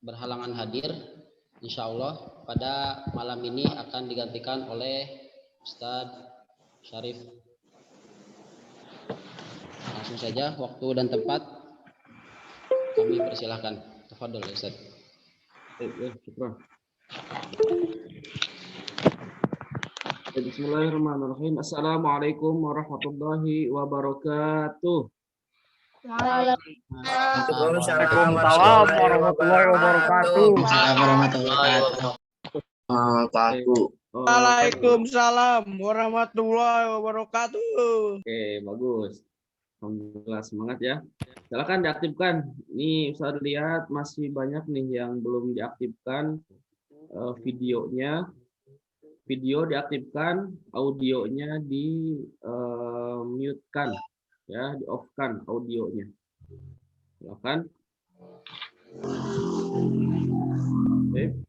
berhalangan hadir, insya Allah pada malam ini akan digantikan oleh Ustadz Syarif. Langsung saja waktu dan tempat kami persilahkan. Tafadhol Ustadz. Bismillahirrahmanirrahim. Assalamualaikum warahmatullahi wabarakatuh. Waalaikumsalam warahmatullahi wabarakatuh. Waalaikumsalam warahmatullahi wabarakatuh. Oke, bagus. Alhamdulillah, semangat ya. Silakan diaktifkan. Nih, Ustaz lihat masih banyak nih yang belum diaktifkan videonya. Video diaktifkan, audionya di mute-kan, ya, di off-kan audionya. Silakan. Oke.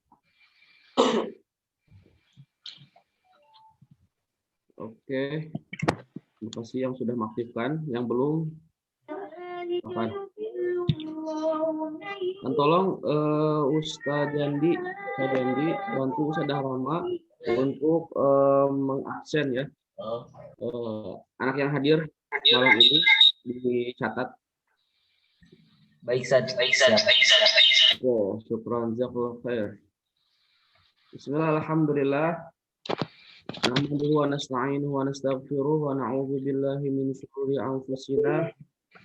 Oke. Terima kasih yang sudah mengaktifkan, yang belum. Silakan. Dan tolong Ustaz Jandi bantu Ustaz Dharma untuk mengabsen ya anak yang hadir malam ini dicatat. Baik, Ustaz. Oh, syukran jazakallahu khair. Bismillah, alhamdulillah. Nahmaduhu wa nasta'inuhu wa nastaghfiruh wa na'udzu billahi min syururi anfusina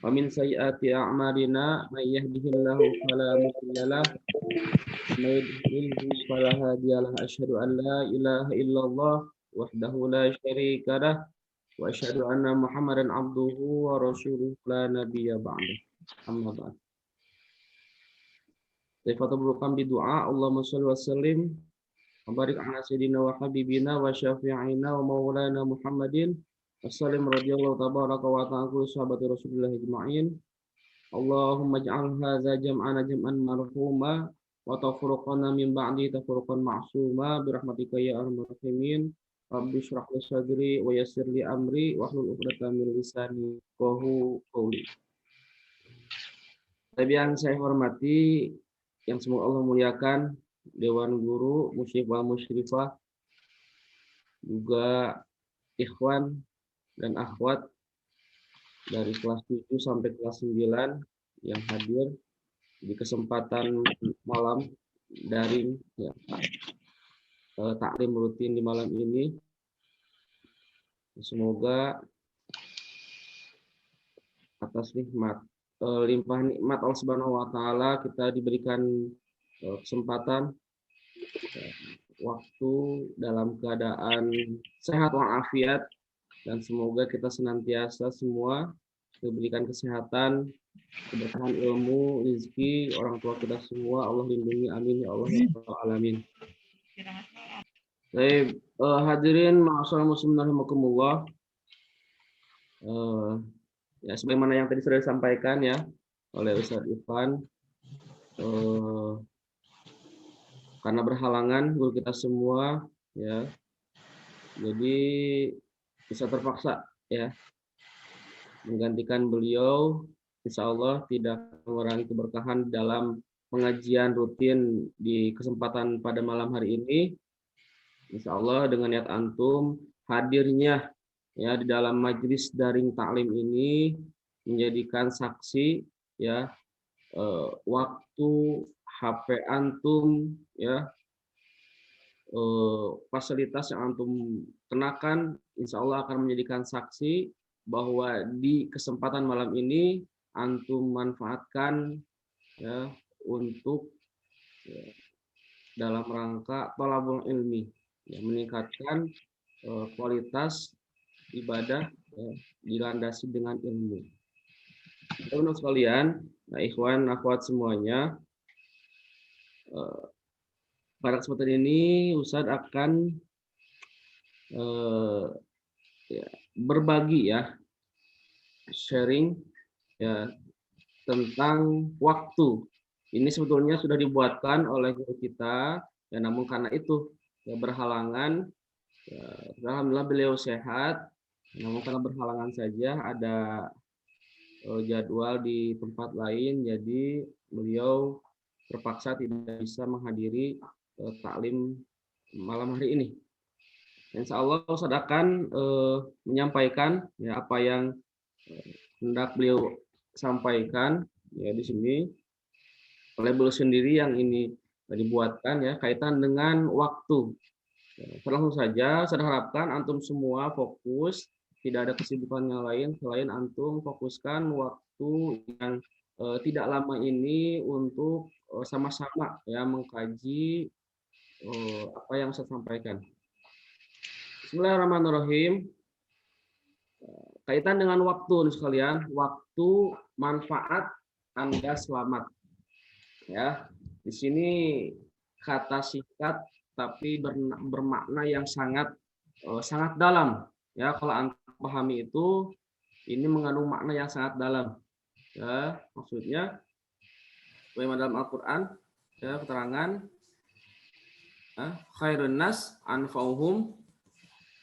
wa min sayyiati a'malina may yahdihillahu fala mudilla lahu wa may yudlilhu fala hadiya lahu. Asyhadu an la ilaha illallah wahdahu la syarika lah wa asyhadu anna Muhammadan abduhu wa rasuluhu la nabiyya ba'da. Amma ba'd. Tafaddalkan bi du'a. Allahumma shalli wa sallim wa barik ala sayyidina wa habibina wa syafi'ina wa maulana Muhammadin wassalam radhiyallahu tabaraka wa ta'ala kullu sahabati Rasulillah ajma'in. Allahumma ij'al hadza jam'ana jam'an marhuma wa tafruqana min ba'di tafruqan ma'suma bi rahmatika ya arhamar rahimin. Rabbi shrah li sadri wa yassir li amri wa hlul 'uqdatam min lisani yafqahu qawli. Tapi yang saya hormati, yang semoga Allah muliakan, Dewan Guru, Musyrif wal Musyrifah, juga ikhwan dan akhwat dari kelas 7 sampai kelas 9 yang hadir di kesempatan malam daring ya, taklim rutin di malam ini. Semoga atas limpah nikmat Allah Subhanahu wa taala kita diberikan kesempatan waktu dalam keadaan sehat walafiat, dan semoga kita senantiasa semua diberikan kesehatan, keberkahan ilmu, rezeki, orang tua kita semua Allah lindungi, amin ya Allah ya rabbal alamin. Baik, hadirin ma'asyiral muslimin rahimakumullah. Ya, sebagaimana yang tadi sudah disampaikan ya oleh Ustadz Irfan, karena berhalangan guru kita semua ya, jadi bisa terpaksa ya menggantikan beliau. Insya Allah tidak mengurangi keberkahan dalam pengajian rutin di kesempatan pada malam hari ini. Insya Allah dengan niat antum hadirnya ya di dalam majelis daring taklim ini menjadikan saksi ya waktu HP antum ya, fasilitas yang antum kenakan insya Allah akan menjadikan saksi bahwa di kesempatan malam ini antum manfaatkan ya untuk ya, dalam rangka thalabul ilmi ya, meningkatkan kualitas ibadah ya, dilandasi dengan ilmu. Teman-teman sekalian, nah ikhwan akhwat semuanya, pada kesempatan ini Ustadz akan ya, berbagi ya, sharing ya tentang waktu. Ini sebetulnya sudah dibuatkan oleh guru kita ya, namun karena itu ya berhalangan ya, alhamdulillah beliau sehat, namun karena berhalangan saja ada jadwal di tempat lain, jadi beliau terpaksa tidak bisa menghadiri taklim malam hari ini. Insya Allah Ustaz akan menyampaikan ya apa yang hendak beliau sampaikan ya di sini oleh beliau sendiri yang ini dibuatkan ya kaitan dengan waktu. Langsung saja saya harapkan antum semua fokus, tidak ada kesibukan yang lain selain antum fokuskan waktu yang tidak lama ini untuk sama-sama ya mengkaji apa yang saya sampaikan. Bismillahirrahmanirrahim. Kaitan dengan waktu sekalian, waktu manfaat Anda selamat. Ya, di sini kata singkat tapi bermakna yang sangat dalam. Ya, kalau Anda pahami itu, ini mengandung makna yang sangat dalam. Ya, maksudnya bagaimana dalam Al-Qur'an ya keterangan khairun nas anfa'uhum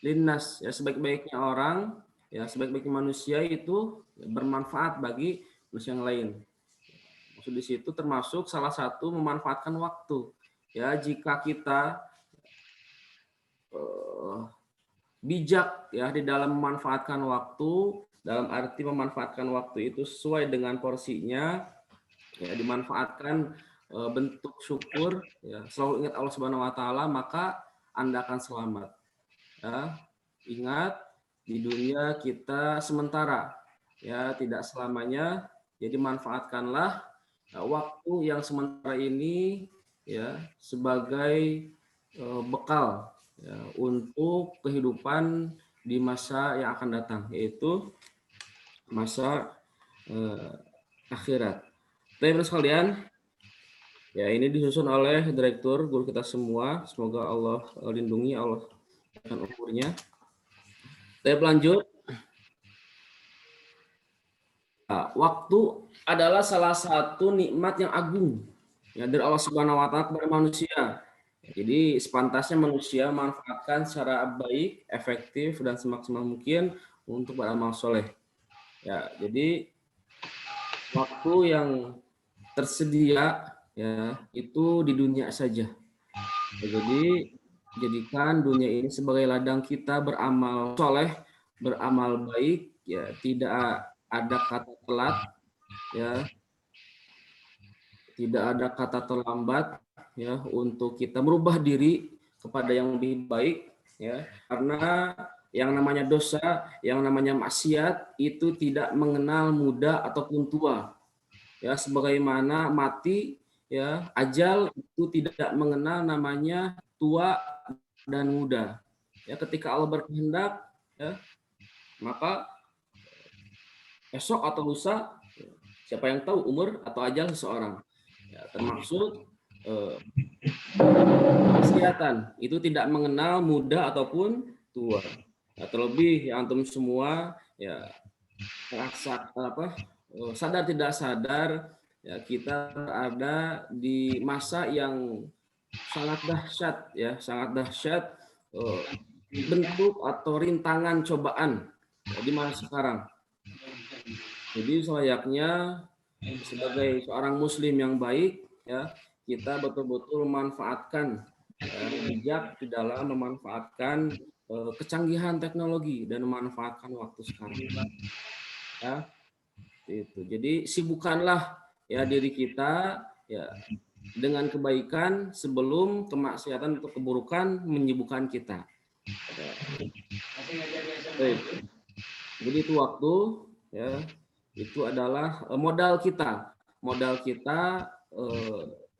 linnas, ya sebaik-baiknya orang, ya sebaik-baiknya manusia itu bermanfaat bagi manusia yang lain. Maksud di situ termasuk salah satu memanfaatkan waktu. Ya, jika kita bijak ya di dalam memanfaatkan waktu, dalam arti memanfaatkan waktu itu sesuai dengan porsinya, ya dimanfaatkan bentuk syukur, ya selalu ingat Allah Subhanahu Wa Taala, maka Anda akan selamat. Ya, ingat di dunia kita sementara, ya tidak selamanya. Jadi manfaatkanlah waktu yang sementara ini ya sebagai bekal ya, untuk kehidupan di masa yang akan datang, yaitu masa akhirat. Teman-teman sekalian, ya ini disusun oleh direktur guru kita semua. Semoga Allah lindungi, Allah dan umurnya. Saya lanjut. Nah, waktu adalah salah satu nikmat yang agung ya dari Allah Subhanahu Wa Taala kepada manusia. Jadi sepantasnya manusia manfaatkan secara baik, efektif dan semaksimal mungkin untuk beramal soleh. Ya, jadi waktu yang tersedia ya itu di dunia saja. Ya, jadi jadikan dunia ini sebagai ladang kita beramal soleh, beramal baik, ya tidak ada kata telat, ya tidak ada kata terlambat, ya untuk kita merubah diri kepada yang lebih baik, ya karena yang namanya dosa, yang namanya maksiat itu tidak mengenal muda ataupun tua, ya sebagaimana mati, ya ajal itu tidak mengenal namanya tua dan muda. Ya ketika Allah berkehendak, ya maka esok atau lusa siapa yang tahu umur atau ajal seseorang. Ya, termasuk kesehatan itu tidak mengenal muda ataupun tua. Ya, terlebih ya antum semua ya rasa sadar tidak sadar ya kita ada di masa yang sangat dahsyat ya, sangat dahsyat bentuk atau rintangan cobaan ya, di masa sekarang. Jadi selayaknya sebagai seorang muslim yang baik ya kita betul-betul memanfaatkan bijak di dalam memanfaatkan kecanggihan teknologi dan memanfaatkan waktu sekarang. Ya, itu. Jadi sibukkanlah ya diri kita ya dengan kebaikan sebelum kemaksiatan atau keburukan menyibukkan kita. Baik. Jadi itu waktu ya itu adalah modal kita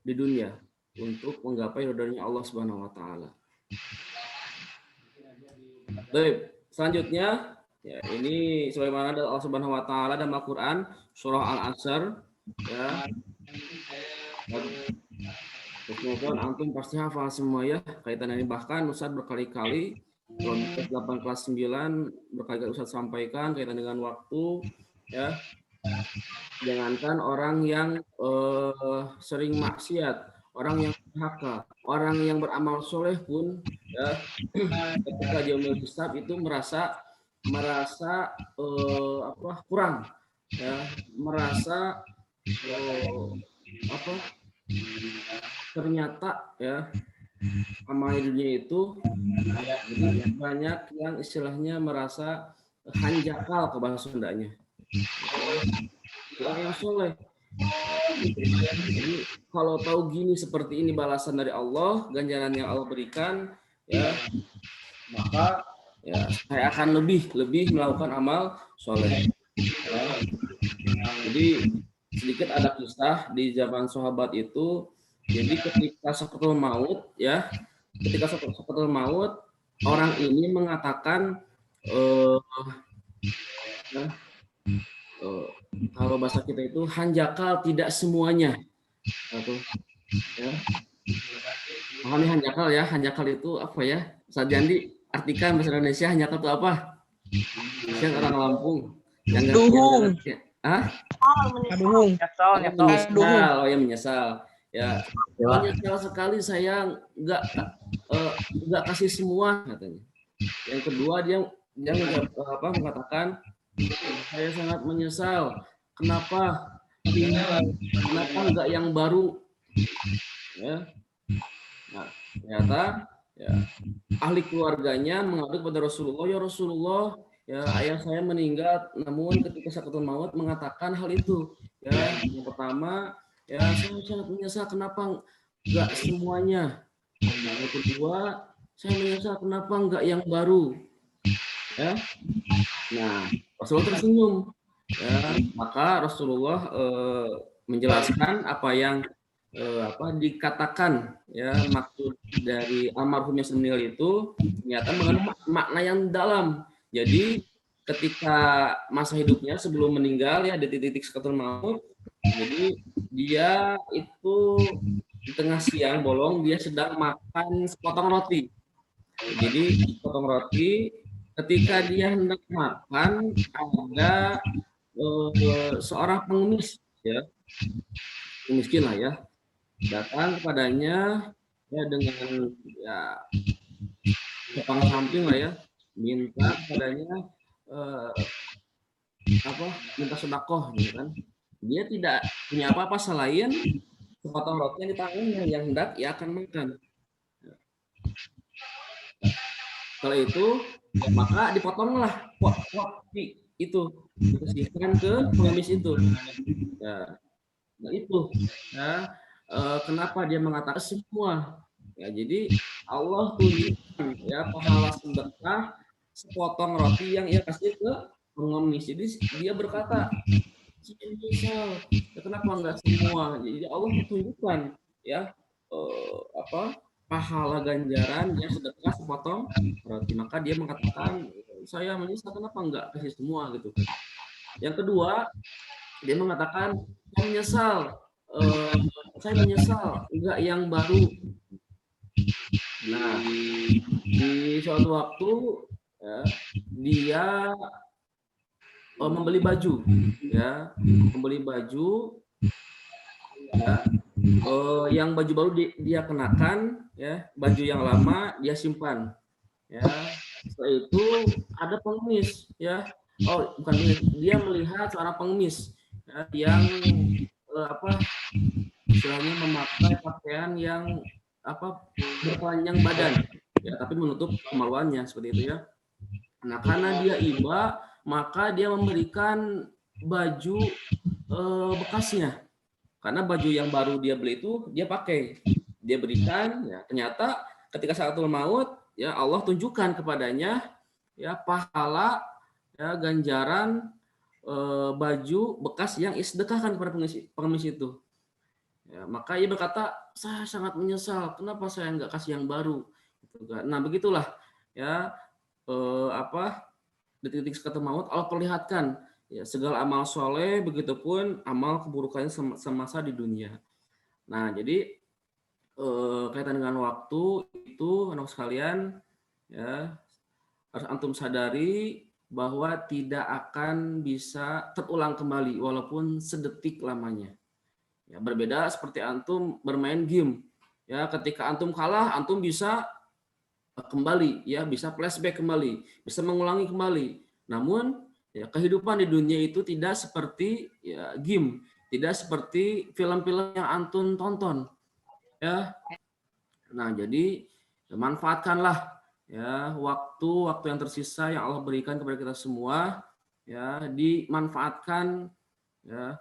di dunia untuk menggapai ridhonya Allah Subhanahu Wa Taala. Baik, selanjutnya ya ini sebagaimana Allah Subhanahu Wa Taala dalam Al-Quran surah Al-Asr ya. Semoga antum pasti hafal semua ya kaitan ini, bahkan Ustaz berkali-kali kelas 8 kelas 9 berkali-kali Ustaz sampaikan kaitan dengan waktu ya. Jangankan orang yang sering maksiat, orang yang durhaka, orang yang beramal soleh pun ya ketika yaumul hisab itu merasa kurang ya, merasa ternyata ya amal di dunia itu banyak yang istilahnya merasa hanjakal ke bahasa Sundanya. Orang yang soleh. Jadi kalau tahu gini seperti ini balasan dari Allah, ganjaran yang Allah berikan, ya maka ya saya akan lebih melakukan amal soleh. Ya. Jadi sedikit ada kisah di zaman sahabat itu. Jadi ketika sakratul maut, ya, ketika sakratul maut, orang ini mengatakan kalau bahasa kita itu hanjakal tidak semuanya. Atau, ya. Pahami hanjakal ya? Hanjakal itu apa ya? Ustaz Jandi artikan bahasa Indonesia hanjakal itu apa? Yang orang Lampung. Yang Duhung. Menyesal. Oh ya menyesal. Ya menyesal sekali saya nggak kasih semua katanya. Yang kedua dia mengatakan saya sangat menyesal. Kenapa nggak yang baru? Ya. Nah, ternyata ya, ahli keluarganya mengadu kepada Rasulullah, ya Rasulullah, ya ayah saya meninggal, namun ketika sakratul maut mengatakan hal itu. Ya, yang pertama, ya saya sangat menyesal kenapa nggak semuanya. Yang kedua, saya menyesal kenapa nggak yang baru. Ya. Nah, Rasulullah tersenyum. Ya, maka Rasulullah menjelaskan apa yang dikatakan ya maksud dari almarhum yang meninggal itu ternyata mengandung makna yang dalam. Jadi ketika masa hidupnya sebelum meninggal ya di titik sakratul maut, jadi dia itu di tengah siang bolong dia sedang makan sepotong roti. Jadi sepotong roti ketika dia hendak makan ada seorang pengemis ya miskin lah ya datang kepadanya ya dengan ya kepang samping lah ya minta kepadanya minta sedekah gitu kan dia tidak punya apa-apa selain sepotong roti yang di tangannya yang hendak ia akan makan. Setelah itu maka dipotonglah roti itu dikasihkan ke pengemis itu ya. Nah itu ya kenapa dia mengatakan semua ya jadi Allah tunjukkan ya pahala sedekah sepotong roti yang ia kasih ke pengemis. Jadi dia berkata misal ya, kenapa enggak semua. Jadi Allah tunjukkan ya pahala ganjaran yang sedekah sepotong roti. Maka dia mengatakan saya menyesal kenapa enggak kasih semua gitu kan. Yang kedua dia mengatakan saya menyesal enggak yang baru. Nah di suatu waktu ya, dia membeli baju ya yang baju baru dia kenakan ya baju yang lama dia simpan ya. Setelah itu ada pengemis ya bukan dia melihat seorang pengemis ya, yang istilahnya memakai pakaian yang berpanjang badan ya tapi menutup kemaluannya seperti itu ya. Nah karena dia iba maka dia memberikan baju bekasnya karena baju yang baru dia beli itu dia pakai dia berikan ya ternyata ketika sakratul maut ya Allah tunjukkan kepadanya ya pahala ya ganjaran baju bekas yang sedekahkan kepada pengemis itu ya, maka ia berkata saya sangat menyesal kenapa saya nggak kasih yang baru gitu kan. Nah begitulah ya detik-detik sakratul maut Allah perlihatkan ya segala amal soleh begitupun amal keburukannya semasa di dunia. Nah jadi kaitan dengan waktu itu anak sekalian ya harus antum sadari bahwa tidak akan bisa terulang kembali walaupun sedetik lamanya. Ya, berbeda seperti antum bermain game. Ya, ketika antum kalah, antum bisa kembali, ya bisa flashback kembali, bisa mengulangi kembali. Namun, ya kehidupan di dunia itu tidak seperti ya game. Tidak seperti film-film yang antum tonton, ya. Nah, jadi manfaatkanlah ya waktu-waktu yang tersisa yang Allah berikan kepada kita semua, ya, dimanfaatkan ya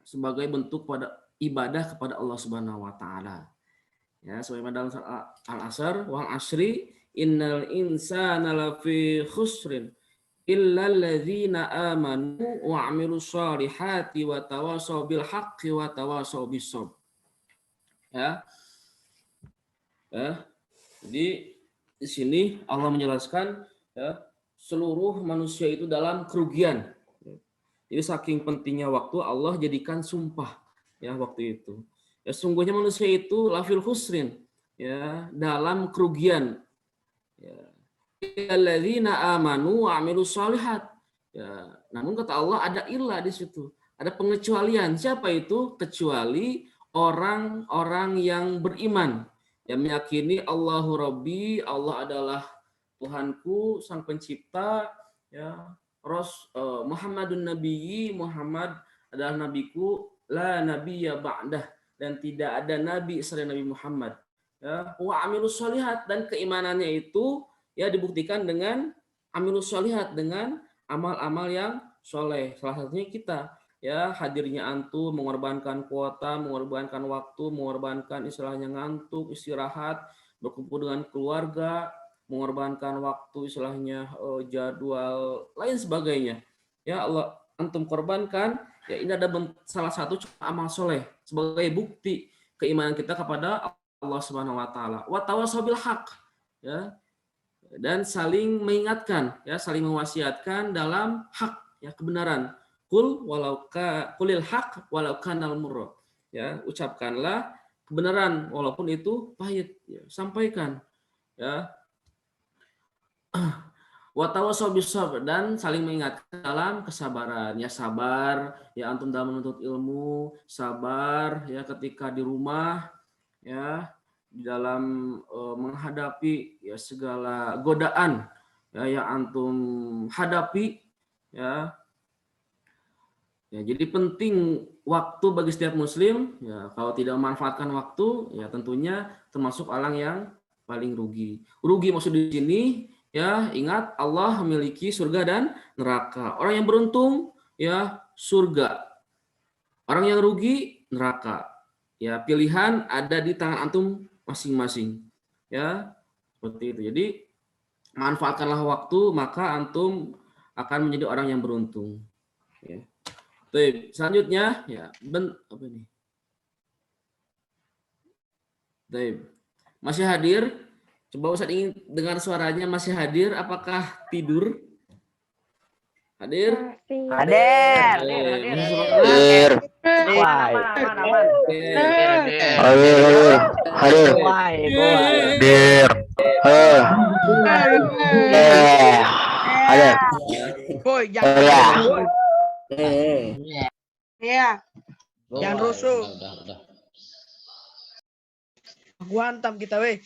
sebagai bentuk pada ibadah kepada Allah Subhanahu wa taala. Ya, sebagaimana dalam Al-Asr, wal asri innal insana lafi khusrin illal ladzina amanu wa 'amilus shalihati wa tawasaw bil haqqi wa tawasaw bis sabr. Ya. Ya. Jadi di sini Allah menjelaskan ya seluruh manusia itu dalam kerugian. Jadi saking pentingnya waktu Allah jadikan sumpah ya waktu itu. Ya sungguhnya manusia itu lafil khusrin ya dalam kerugian. Ya. Alladzina amanu wa 'amilus shalihat. Ya, namun kata Allah ada ilah di situ. Ada pengecualian. Siapa itu? Kecuali orang-orang yang beriman yang meyakini Allahu Rabbi, Allah adalah Tuhanku, Sang Pencipta, ya. Muhammadun Nabiyyi, Muhammad adalah nabiku, la nabiyya ba'dah, dan tidak ada nabi selain Nabi Muhammad. Ya, wa amilus shalihat, dan keimanannya itu ya dibuktikan dengan amilus shalihat, dengan amal-amal yang soleh. Salah satunya kita ya hadirnya antum, mengorbankan kuota, mengorbankan waktu, mengorbankan istilahnya ngantuk, istirahat, berkumpul dengan keluarga, mengorbankan waktu istilahnya jadwal lain sebagainya. Ya Allah antum korbankan, ya ini ada salah satu amal soleh sebagai bukti keimanan kita kepada Allah Subhanahu wa taala. Wa tawasaw bil haq, ya. Dan saling mengingatkan, ya, saling mewasiatkan dalam hak, ya, kebenaran. Qulil haq walau kanal murra. Ya, ucapkanlah kebenaran walaupun itu pahit, ya, sampaikan, ya. Wa tawasaw bis sabr, dan saling mengingatkan dalam kesabaran, ya, sabar ya antum dalam menuntut ilmu, sabar ya ketika di rumah, ya, di dalam menghadapi ya segala godaan ya yang antum hadapi, ya. Ya, jadi penting waktu bagi setiap muslim, ya. Kalau tidak memanfaatkan waktu, ya tentunya termasuk orang yang paling rugi. Rugi maksud di sini, ya, ingat Allah memiliki surga dan neraka. Orang yang beruntung ya surga. Orang yang rugi neraka. Ya, pilihan ada di tangan antum masing-masing. Ya, seperti itu. Jadi manfaatkanlah waktu, maka antum akan menjadi orang yang beruntung. Ya. Baik, selanjutnya ya apa ini? Baik. Masih hadir? Coba Ustaz ingin dengar suaranya. Masih hadir? Apakah tidur? Hadir? Hadir. Hadir. Aman. Hadir. Ada. Boy, jangan. Iya. Oh, Jangan rusuh. Udah. Gua hantam kita, weh.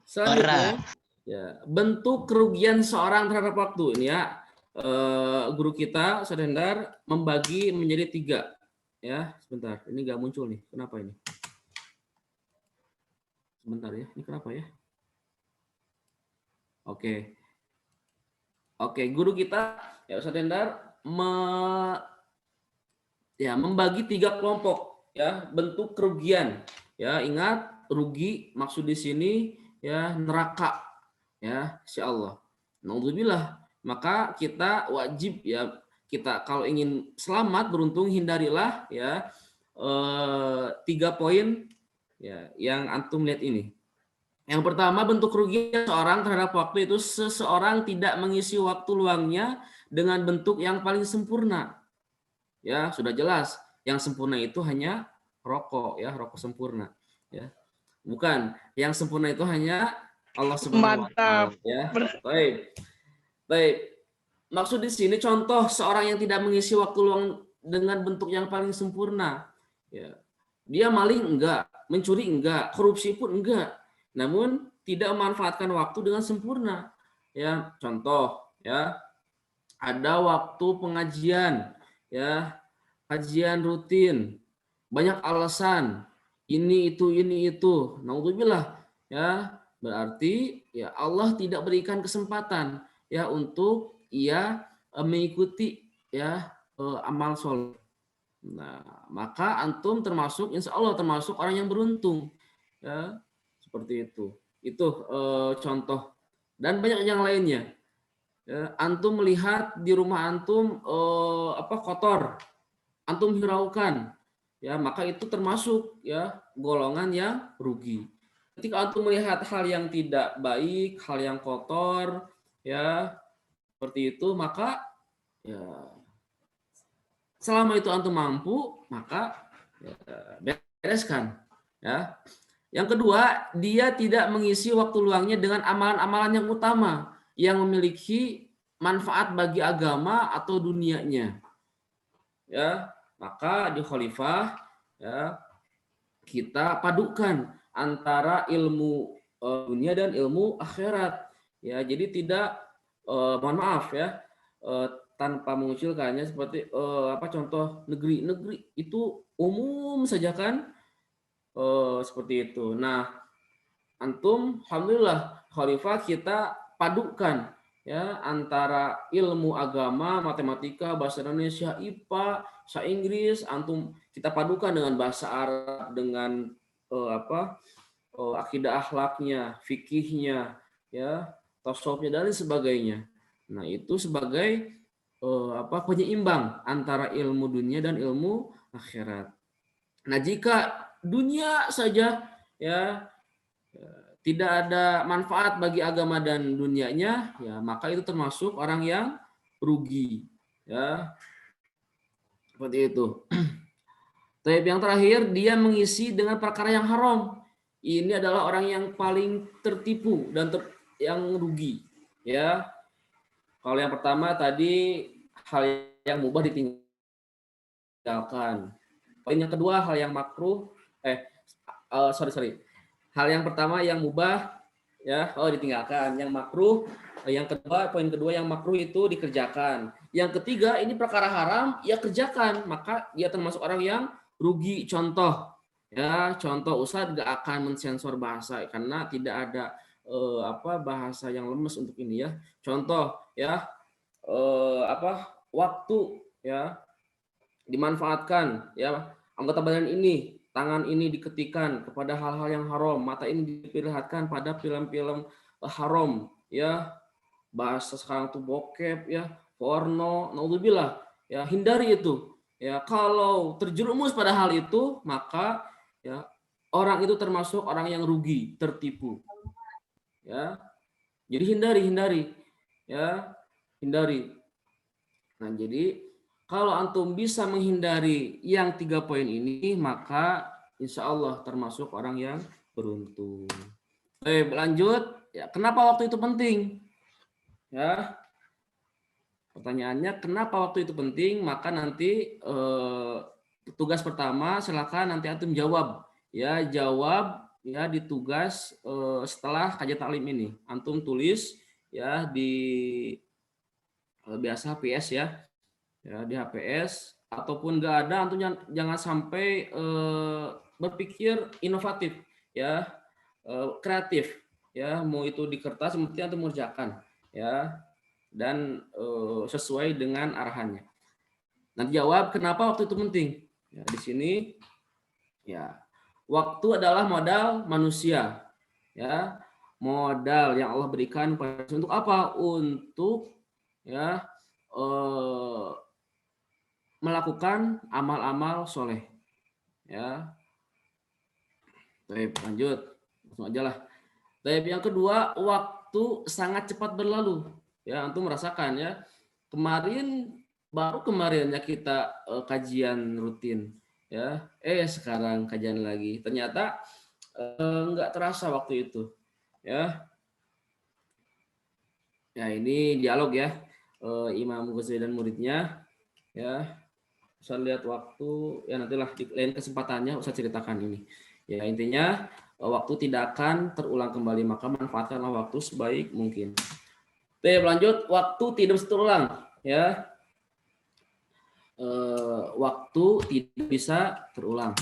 Selanjutnya, ya, bentuk kerugian seorang terhadap waktu ini, ya. Guru kita Ustaz Hendar membagi menjadi 3. Ya, sebentar. Ini nggak muncul nih. Kenapa ini? Sebentar ya. Ini kenapa ya? Oke, guru kita ya Ustaz Hendar membagi 3 kelompok ya bentuk kerugian. Ya, ingat rugi maksud di sini ya neraka, ya, insyaallah. Naudzubillah. Maka kita wajib ya, kita kalau ingin selamat beruntung hindarilah ya 3 poin ya yang antum lihat ini. Yang pertama, bentuk kerugian seorang terhadap waktu itu seseorang tidak mengisi waktu luangnya dengan bentuk yang paling sempurna. Ya, sudah jelas. Yang sempurna itu hanya rokok, ya, rokok sempurna, ya. Bukan, yang sempurna itu hanya Allah Subhanahu wa taala, ya. Baik. Maksud di sini contoh seorang yang tidak mengisi waktu luang dengan bentuk yang paling sempurna, ya. Dia maling enggak, mencuri enggak, korupsi pun enggak. Namun tidak memanfaatkan waktu dengan sempurna. Ya, contoh, ya. Ada waktu pengajian, ya. kajian rutin, banyak alasan, ini itu. Naudzubillah, ya. Berarti ya Allah tidak berikan kesempatan ya untuk ia mengikuti ya amal soleh. Nah, maka antum termasuk, insya Allah termasuk orang yang beruntung, ya seperti itu. Itu contoh dan banyak yang lainnya. Ya, antum melihat di rumah antum kotor, antum hiraukan, ya maka itu termasuk ya golongan yang rugi. Ketika antum melihat hal yang tidak baik, hal yang kotor, ya seperti itu, maka ya selama itu antum mampu, maka ya, bereskan. Ya. Yang kedua, dia tidak mengisi waktu luangnya dengan amalan-amalan yang utama yang memiliki manfaat bagi agama atau dunianya. Ya, maka di khalifah ya kita padukan antara ilmu dunia dan ilmu akhirat. Ya, jadi tidak mohon maaf ya tanpa mengucilkannya seperti contoh negeri itu umum saja kan seperti itu. Nah, antum alhamdulillah khalifah kita padukan ya antara ilmu agama, matematika, bahasa Indonesia, IPA, bahasa Inggris, antum kita padukan dengan bahasa Arab, dengan akidah akhlaknya, fikihnya, ya, tasawufnya dan sebagainya. Nah, itu sebagai penyeimbang antara ilmu dunia dan ilmu akhirat. Nah, jika dunia saja ya tidak ada manfaat bagi agama dan dunianya, ya maka itu termasuk orang yang rugi, ya. Seperti itu. Tapi yang terakhir, dia mengisi dengan perkara yang haram. Ini adalah orang yang paling tertipu dan yang rugi, ya. Kalau yang pertama tadi hal yang mubah ditinggalkan. Yang kedua hal yang makruh, hal yang pertama yang mubah ya ditinggalkan, yang makruh, yang kedua poin kedua yang makruh itu dikerjakan. Yang ketiga ini perkara haram ya kerjakan, maka dia termasuk orang yang rugi. Contoh Ustadz gak akan mensensor bahasa karena tidak ada bahasa yang lemes untuk ini ya. Contoh ya waktu ya dimanfaatkan ya, anggota badan ini, tangan ini diketikan kepada hal-hal yang haram, mata ini diperlihatkan pada film-film haram ya, bahasa sekarang tuh bokep ya, porno, naudzubillah ya, hindari itu ya. Kalau terjerumus pada hal itu maka ya orang itu termasuk orang yang rugi, tertipu ya. Jadi hindari ya, hindari. Nah, jadi kalau antum bisa menghindari yang 3 poin ini, maka insya Allah termasuk orang yang beruntung. Baik, lanjut. Ya, kenapa waktu itu penting? Ya, pertanyaannya kenapa waktu itu penting? Maka nanti tugas pertama silakan nanti antum jawab. Ya, jawab ya di tugas setelah kajian taklim ini. Antum tulis ya di biasa PS ya. Ya di HPS ataupun nggak ada, antum jangan sampai berpikir inovatif ya, kreatif ya, mau itu di kertas yang penting antum mengerjakan ya, dan sesuai dengan arahannya. Nanti jawab kenapa waktu itu penting ya. Di sini ya waktu adalah modal manusia ya, modal yang Allah berikan untuk apa? Untuk ya melakukan amal-amal soleh ya. Baik, lanjut langsung aja lah. Baik, yang kedua, waktu sangat cepat berlalu ya. Antum merasakan ya, baru kemarin ya kita kajian rutin ya, sekarang kajian lagi, ternyata nggak terasa waktu itu ya. Ya, ini dialog ya, Imam Ghazali dan muridnya ya. Saya lihat waktu ya, nantilah di lain kesempatannya saya ceritakan ini ya. Intinya waktu tidak akan terulang kembali, maka manfaatkanlah waktu sebaik mungkin. Oke, lanjut. Waktu tidak bisa terulang ya. waktu tidak bisa terulang.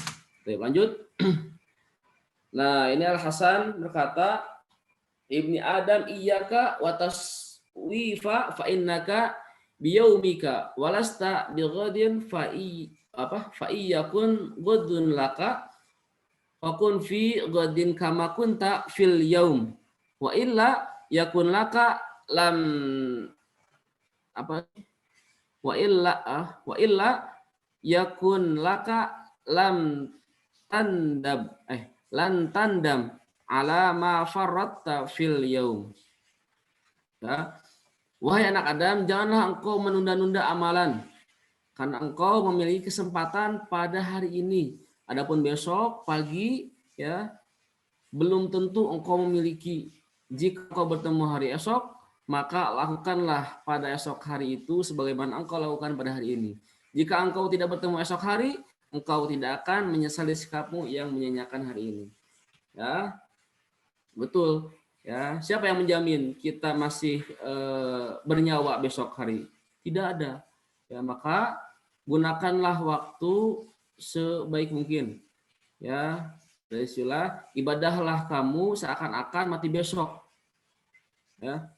Oke, lanjut. Nah, ini Al-Hasan berkata, Ibni Adam iyyaka wa taswifa fa innaka biyaumika walasta bighadin fa iyakun ghadun laka fakun fi ghadin kama kunta fil yaum wa illa yakun laka lam apa wa illa yakun laka lam lan tandam ala ma farratta fil yaum. Ya. Wahai anak Adam, janganlah engkau menunda-nunda amalan karena engkau memiliki kesempatan pada hari ini. Adapun besok pagi ya belum tentu engkau memiliki. Jika engkau bertemu hari esok, maka lakukanlah pada esok hari itu sebagaimana engkau lakukan pada hari ini. Jika engkau tidak bertemu esok hari, engkau tidak akan menyesali sikapmu yang menyanyiakan hari ini. Ya, betul. Ya, siapa yang menjamin kita masih bernyawa besok hari? Tidak ada. Ya, maka gunakanlah waktu sebaik mungkin. Ya, dari istilah ibadahlah kamu seakan-akan mati besok. Ya,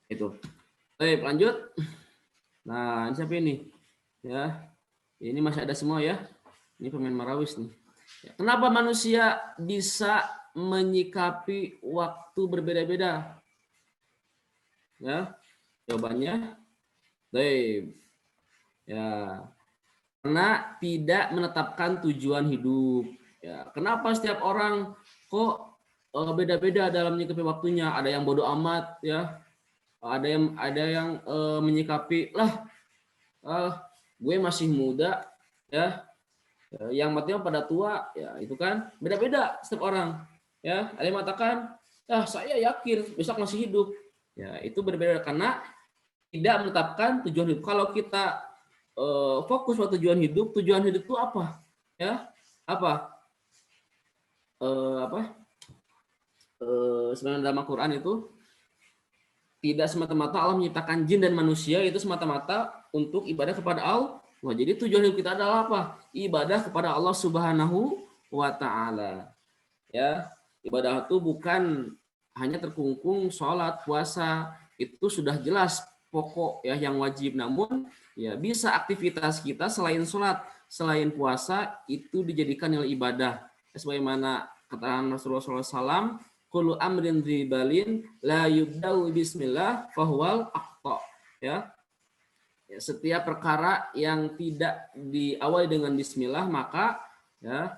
itu. Baik, lanjut. Nah, siapa ini? Ya, ini masih ada semua ya. Ini pemain Marawis nih. Kenapa manusia bisa menyikapi waktu berbeda-beda? Ya, jawabannya, baik. Ya, karena tidak menetapkan tujuan hidup. Ya, kenapa setiap orang kok beda-beda dalam menyikapi waktunya? Ada yang bodoh amat, ya. Ada yang menyikapi gue masih muda, ya. Yang matinya pada tua, ya itu kan beda-beda setiap orang. Ya, ada yang mengatakan, saya yakin besok masih hidup. Ya, itu berbeda karena tidak menetapkan tujuan hidup. Kalau kita fokus pada tujuan hidup itu apa? Ya, apa? Sebenarnya dalam Al-Quran itu tidak semata-mata Allah menciptakan jin dan manusia itu semata-mata untuk ibadah kepada Allah. Wah, jadi tujuan hidup kita adalah apa? Ibadah kepada Allah Subhanahu wa Ta'ala. Ya, ibadah itu bukan hanya terkungkung sholat, puasa, itu sudah jelas pokok ya yang wajib. Namun ya bisa aktivitas kita selain sholat, selain puasa itu dijadikan nilai ibadah. Sebagaimana kata Rasulullah SAW, kullu amrin dzibalin la yubda'u bismillah fahuwal aqta. Ya. Setiap perkara yang tidak diawali dengan bismillah maka ya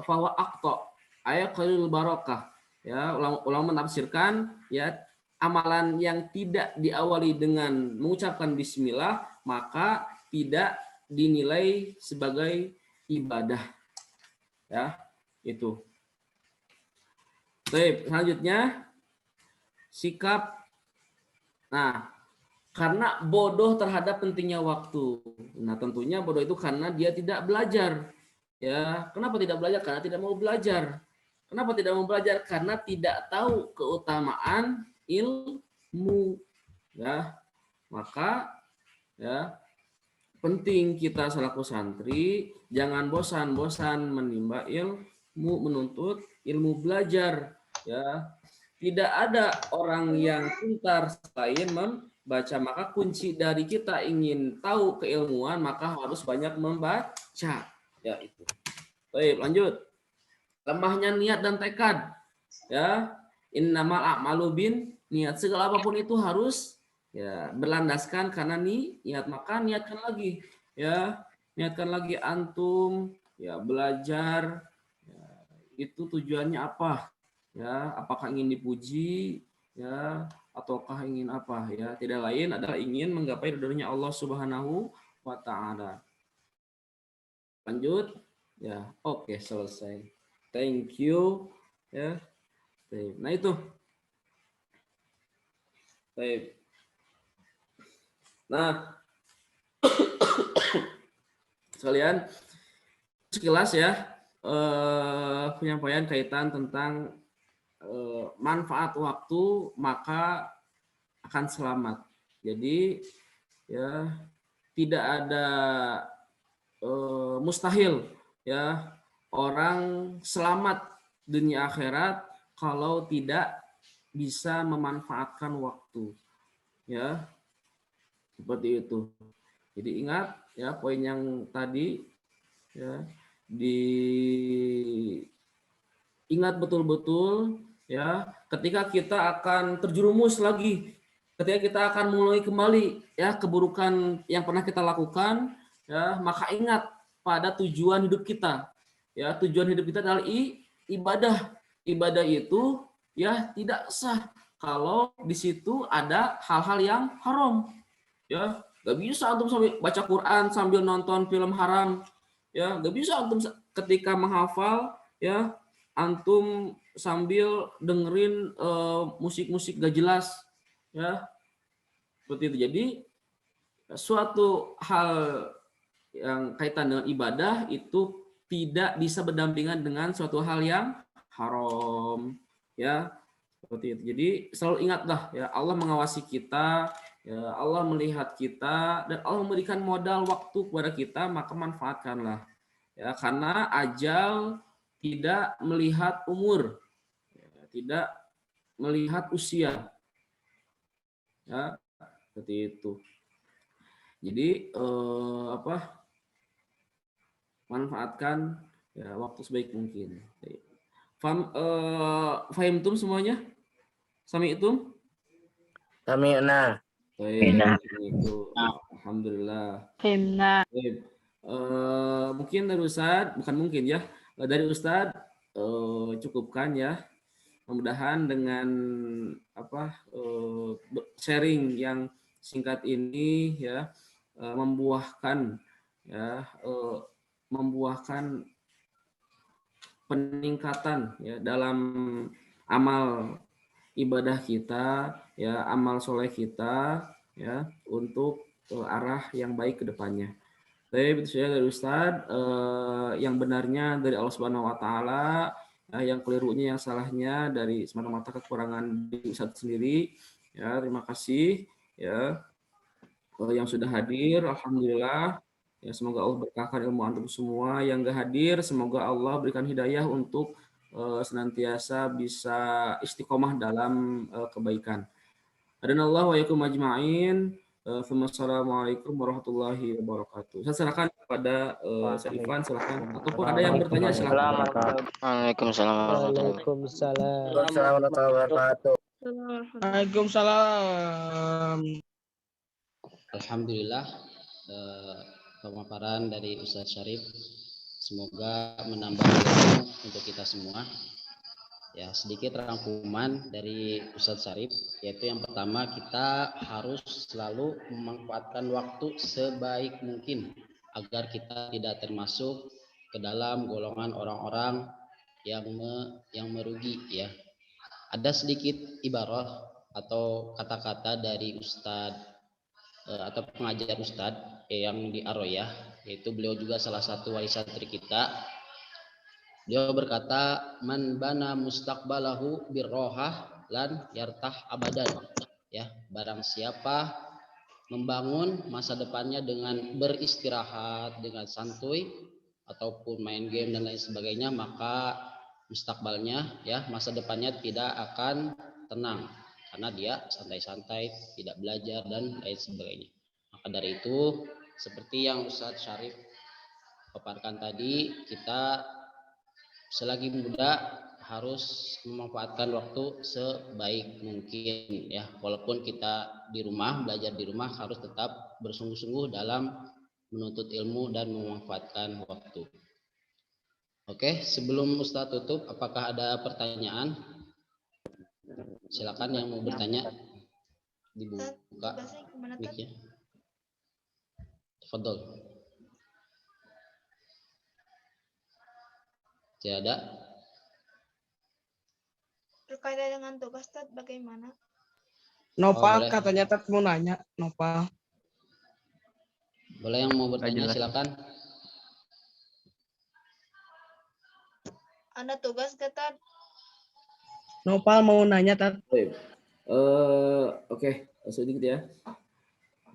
fahuwa aqta ayat qalil barakah. Ya, ulama menafsirkan ya amalan yang tidak diawali dengan mengucapkan bismillah maka tidak dinilai sebagai ibadah. Ya, itu. Baik, selanjutnya sikap. Nah, karena bodoh terhadap pentingnya waktu. Nah, tentunya bodoh itu karena dia tidak belajar. Ya, kenapa tidak belajar? Karena tidak mau belajar. Kenapa tidak mau belajar? Karena tidak tahu keutamaan ilmu. Ya, maka ya penting kita selaku santri jangan bosan-bosan menimba ilmu, menuntut ilmu, belajar. Ya, tidak ada orang yang pintar selain membaca. Maka kunci dari kita ingin tahu keilmuan maka harus banyak membaca. Ya, itu. Baik, lanjut. Lemahnya niat dan tekad. Ya, innamal a'malu bin niat. Segala apapun itu harus ya berlandaskan karena niat. Maka niatkan lagi. Ya, niatkan lagi antum ya belajar. Ya, itu tujuannya apa? Ya, apakah ingin dipuji ya ataukah ingin apa ya? Tidak lain adalah ingin menggapai ridhonya Allah Subhanahu wa Ta'ala. Lanjut ya. Oke, selesai. Thank you ya. Nah, itu. Baik. Nah, sekalian sekilas ya penyampaian kaitan tentang manfaat waktu maka akan selamat. Jadi ya tidak ada mustahil ya orang selamat dunia akhirat kalau tidak bisa memanfaatkan waktu, ya seperti itu. Jadi ingat ya poin yang tadi ya, ingat betul-betul ya ketika kita akan terjerumus lagi, ketika kita akan mulai kembali ya keburukan yang pernah kita lakukan ya, maka ingat pada tujuan hidup kita. Ya, tujuan hidup kita adalah ibadah. Ibadah itu ya tidak sah kalau di situ ada hal-hal yang haram. Ya, nggak bisa antum sambil baca Quran sambil nonton film haram. Ya, nggak bisa antum ketika menghafal ya antum sambil dengerin musik-musik gak jelas ya seperti itu. Jadi suatu hal yang kaitan dengan ibadah itu tidak bisa berdampingan dengan suatu hal yang haram ya seperti itu. Jadi selalu ingatlah ya Allah mengawasi kita, ya Allah melihat kita, dan Allah memberikan modal waktu kepada kita, maka manfaatkanlah ya karena ajal tidak melihat umur, ya, tidak melihat usia ya seperti itu. Jadi manfaatkan ya waktu sebaik mungkin. Fahimtum semuanya? Sami'tum? Sami'na. Baik, itu. Alhamdulillah. Fahimna. Baik. Mungkin dari Ustadz, bukan mungkin ya, dari Ustadz cukupkan ya. Mudah-mudahan dengan sharing yang singkat ini ya membuahkan peningkatan ya dalam amal ibadah kita ya, amal soleh kita ya untuk arah yang baik ke depannya. Tapi betul saja dari Ustadz, yang benarnya dari Allah Subhanahu wa taala, yang kelirunya, yang salahnya dari semata-mata kekurangan di Ustadz sendiri. Ya, terima kasih ya yang sudah hadir, alhamdulillah. Ya, semoga Allah berkahkan ilmu antum semua. Yang enggak hadir, semoga Allah berikan hidayah untuk senantiasa bisa istiqomah dalam kebaikan. Adanallahu wa yakum ajma'in. Assalamualaikum warahmatullahi wabarakatuh. Saya serahkan kepada Syarifan, silakan. Ataupun ada yang bertanya silakan. Waalaikumsalam warahmatullahi wabarakatuh. Waalaikumsalam. Alhamdulillah pemaparan dari Ustadz Syarif semoga menambah ilmu untuk kita semua. Ya, sedikit rangkuman dari Ustadz Syarif, yaitu yang pertama kita harus selalu memanfaatkan waktu sebaik mungkin agar kita tidak termasuk ke dalam golongan orang-orang yang merugi ya. Ada sedikit ibarat atau kata-kata dari Ustadz atau pengajar Ustadz yang di Aroyah, yaitu beliau juga salah satu wali santri kita. Dia berkata, man bana mustaqbalahu birrohah lan yartah abadan. Ya, barang siapa membangun masa depannya dengan beristirahat, dengan santuy ataupun main game dan lain sebagainya, maka mustaqbalnya ya masa depannya tidak akan tenang karena dia santai-santai, tidak belajar dan lain sebagainya. Maka dari itu, seperti yang Ustadz Syarif paparkan tadi, kita selagi muda harus memanfaatkan waktu sebaik mungkin ya, walaupun kita di rumah belajar di rumah harus tetap bersungguh-sungguh dalam menuntut ilmu dan memanfaatkan waktu. Oke, sebelum Ustadz tutup, apakah ada pertanyaan? Silakan yang mau bertanya dibuka mic-nya. Tafadhol. Tidak ada. Terkait dengan tugas Tad, bagaimana? Nopal boleh. katanya Tad mau nanya. Nopal. Boleh yang mau bertanya silakan. Ada tugas ke Tad? Nopal mau nanya Tad. Oke, sedikit ya.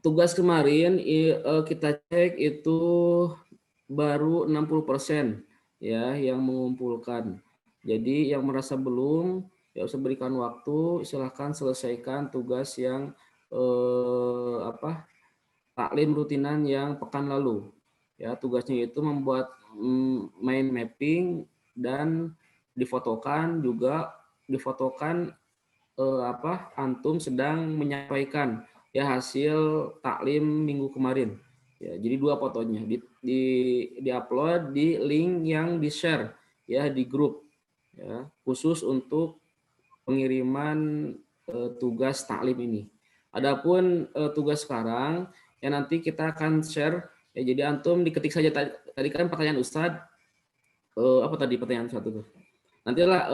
tugas kemarin kita cek itu baru 60% ya yang mengumpulkan. Jadi yang merasa belum ya usah berikan waktu, silahkan selesaikan tugas yang taklim rutinan yang pekan lalu. Ya, tugasnya itu membuat mind mapping dan difotokan antum sedang menyampaikan ya hasil taklim minggu kemarin. Ya, jadi 2 fotonya di upload di link yang di share ya di grup ya khusus untuk pengiriman tugas taklim ini. Adapun tugas sekarang ya nanti kita akan share ya jadi antum diketik saja tadi kan pertanyaan Ustadz apa tadi pertanyaan satu tuh. Nantilah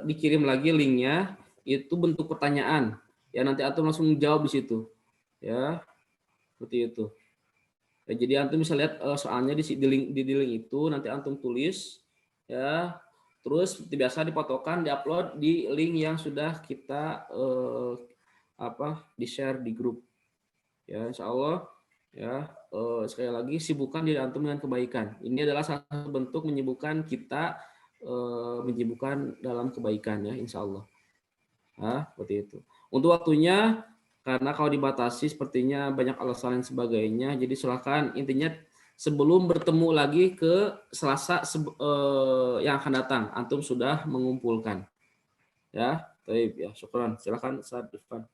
dikirim lagi linknya itu bentuk pertanyaan ya nanti antum langsung jawab di situ ya seperti itu. Ya, jadi antum bisa lihat soalnya di link itu nanti antum tulis ya terus seperti biasa difotokan diupload di link yang sudah kita di share di grup ya insya Allah ya sekali lagi sibukkan diri antum dengan kebaikan. Ini adalah salah satu bentuk menyibukkan kita menyibukkan dalam kebaikan ya insya Allah. Nah, seperti itu. Untuk waktunya karena kalau dibatasi sepertinya banyak alasan dan sebagainya. Jadi silakan intinya sebelum bertemu lagi ke Selasa yang akan datang antum sudah mengumpulkan. Ya, baik ya, syukran. Silakan Ustaz Irfan.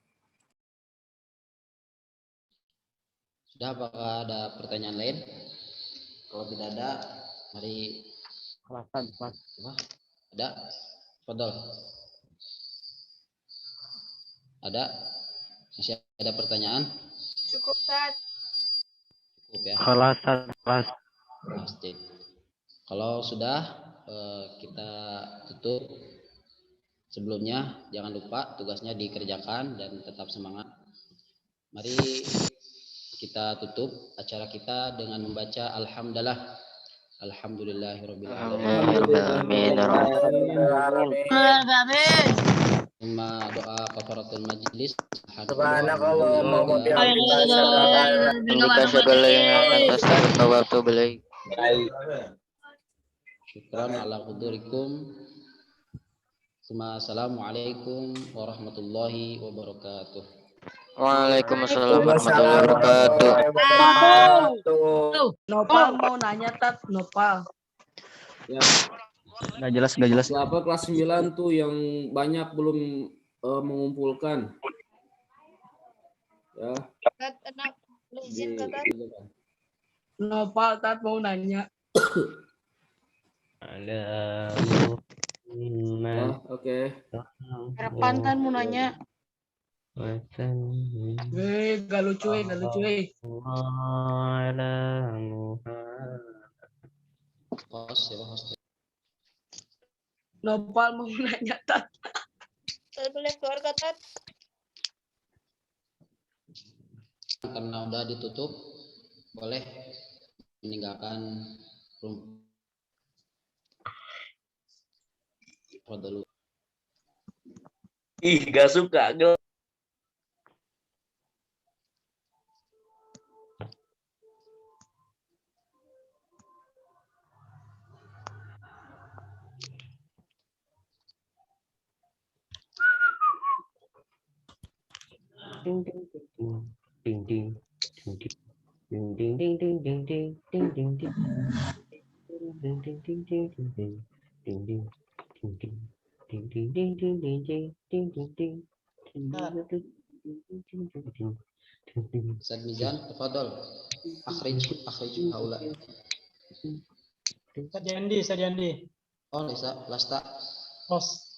Sudah, apakah ada pertanyaan lain? Kalau tidak ada, mari ada. Fadol. Ada? Masih ada pertanyaan? Cukup, Ustaz. Cukup ya. Kelas. Pasti. Kalau sudah kita tutup. Sebelumnya jangan lupa tugasnya dikerjakan dan tetap semangat. Mari kita tutup acara kita dengan membaca alhamdulillah. Alhamdulillahirabbil alamin. Sama doa kafaratul majlis. Subhanakallahumma wa bihamdika asyhadu an la ilaha illa anta astaghfiruka wa atubu ilaik. Syukran ala hudurikum. Assalamualaikum warahmatullahi wabarakatuh. Waalaikumsalam warahmatullahi wabarakatuh. Nopal mau nanya Tat, Nopal. Ya. Nggak jelas. Apa kelas 9 tuh yang banyak belum mengumpulkan? Ya. Tat, enak. Izin ke Tat. Nopal Tat mau nanya. Oke. Harapan Tat mau nanya. Gak lucu. Host. Nopal mau nanya Tat. Tat, boleh keluar ke Tat? Karena udah ditutup, boleh meninggalkan room. Dulu. Ih, gak suka. Ustaz Mizan, tafadhol. Akhrij haula. Sajandi. Oh, lasta. Pos.